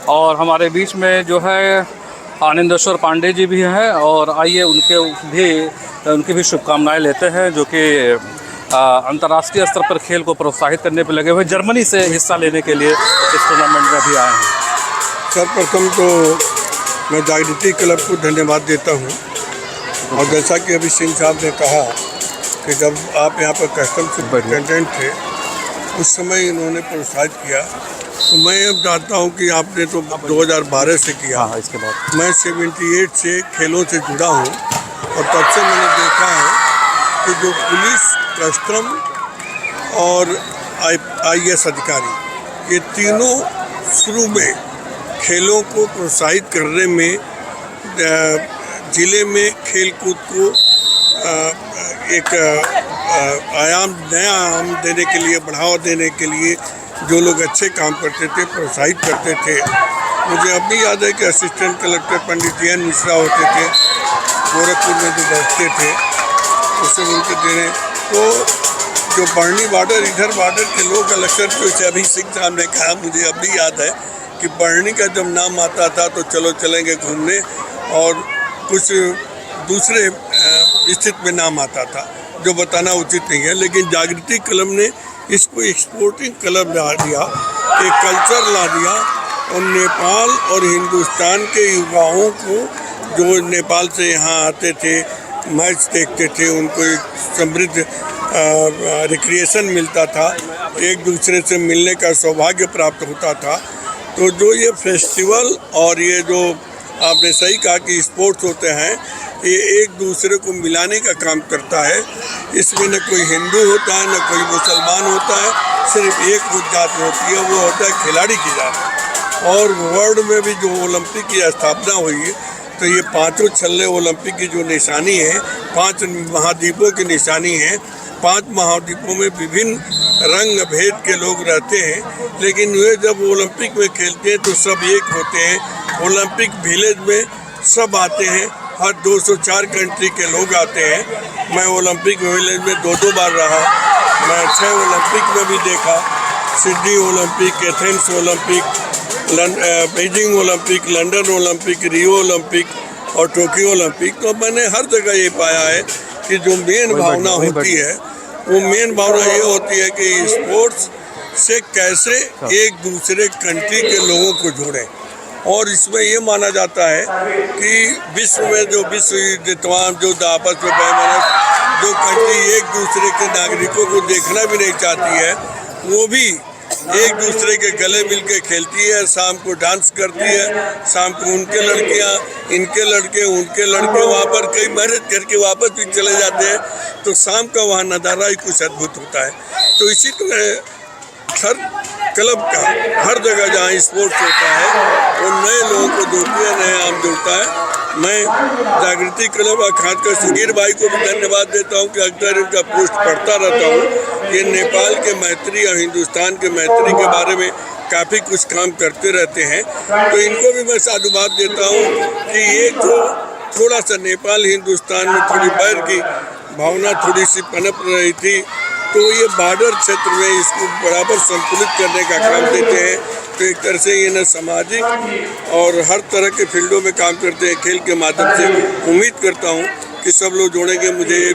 और हमारे बीच में जो है आनंदेश्वर पांडे जी भी हैं, और आइए उनकी भी शुभकामनाएं लेते हैं, जो कि अंतर्राष्ट्रीय स्तर पर खेल को प्रोत्साहित करने पर लगे हुए, जर्मनी से हिस्सा लेने के लिए इस टूर्नामेंट में भी आए हैं। सर्वप्रथम तो मैं जागृति क्लब को धन्यवाद देता हूँ, और जैसा कि अभी सिंह साहब ने कहा कि जब आप यहाँ पर कस्टम सुपरिटेंडेंट थे उस समय इन्होंने प्रोत्साहित किया, तो मैं अब चाहता हूँ कि आपने तो 2012 से किया। हाँ, इसके बाद मैं 78 से खेलों से जुड़ा हूँ, और तब से मैंने देखा है कि जो पुलिस, कस्टम और IAS अधिकारी, ये तीनों शुरू में खेलों को प्रोत्साहित करने में, ज़िले में खेल कूद को एक नया आयाम देने के लिए, बढ़ावा देने के लिए जो लोग अच्छे काम करते थे, प्रोत्साहित करते थे। मुझे अब भी याद है कि असिस्टेंट कलेक्टर पंडित DN मिश्रा होते थे, गोरखपुर में जो बैठते थे, उससे उनके देने तो जो बढ़नी बॉर्डर, इधर बॉर्डर के लोग कलेक्टर, जैसे अभी सिंह साहब ने कहा, मुझे अब भी याद है कि बढ़नी का जब नाम आता था तो चलो चलेंगे घूमने, और कुछ दूसरे स्थिति में नाम आता था जो बताना उचित नहीं है। लेकिन जागृति क्लब ने इसको एक स्पोर्टिंग क्लब ला दिया, एक कल्चर ला दिया, और नेपाल और हिंदुस्तान के युवाओं को जो नेपाल से यहाँ आते थे, मैच देखते थे, उनको एक समृद्ध रिक्रिएशन मिलता था, एक दूसरे से मिलने का सौभाग्य प्राप्त होता था। तो जो ये फेस्टिवल और ये जो आपने सही कहा कि स्पोर्ट्स होते हैं, ये एक दूसरे को मिलाने का काम करता है। इसमें न कोई हिंदू होता है, न कोई मुसलमान होता है, सिर्फ एक जात होती है, वो होता है खिलाड़ी की जात। और वर्ल्ड में भी जो ओलंपिक की स्थापना हुई है, तो ये पांचों छल्ले ओलंपिक की जो निशानी है, 5 महाद्वीपों की निशानी है। 5 महाद्वीपों में विभिन्न रंग भेद के लोग रहते हैं, लेकिन वे जब ओलंपिक में खेलते हैं तो सब एक होते हैं। ओलंपिक विलेज में सब आते हैं, हर 204 कंट्री के लोग आते हैं। मैं ओलंपिक विलेज में 2 बार रहा, मैं 6 ओलंपिक में भी देखा, Sydney Olympic, Athens Olympic, Beijing Olympic, London Olympic, Rio Olympic और टोक्यो ओलंपिक। तो मैंने हर जगह ये पाया है कि जो मेन भावना होती है, वो मेन भावना ये होती है कि स्पोर्ट्स से कैसे एक दूसरे कंट्री के लोगों को जोड़ें। और इसमें ये माना जाता है कि विश्व में जो विश्व तमाम जो आपस में जो कंट्री एक दूसरे के नागरिकों को देखना भी नहीं चाहती है, वो भी एक दूसरे के गले मिल के खेलती है, शाम को डांस करती है, शाम को उनके लड़कियां, इनके लड़के, उनके लड़के वहाँ पर कई मैरिज करके वापस भी चले जाते हैं। तो शाम का वहाँ नज़ारा ही कुछ अद्भुत होता है। तो इसी तरह हर क्लब का हर जगह जहाँ स्पोर्ट्स होता है वो नए लोगों को जोड़ती है, नए आम जोड़ता है। मैं जागृति क्लब और खासकर सुगीर भाई को भी धन्यवाद देता हूँ कि अक्सर इनका पोस्ट पढ़ता रहता हूँ। ये नेपाल के मैत्री और हिंदुस्तान के मैत्री के बारे में काफ़ी कुछ काम करते रहते हैं, तो इनको भी मैं साधुवाद देता हूँ कि ये जो थोड़ा सा नेपाल हिंदुस्तान में थोड़ी बैर की भावना थोड़ी सी पनप रही थी, तो ये बॉर्डर क्षेत्र में इसको बराबर संतुलित करने का काम देते हैं। तो एक तरह से ये न सामाजिक और हर तरह के फील्डों में काम करते हैं खेल के माध्यम से। उम्मीद करता हूँ कि सब लोग जोड़ेंगे। मुझे ये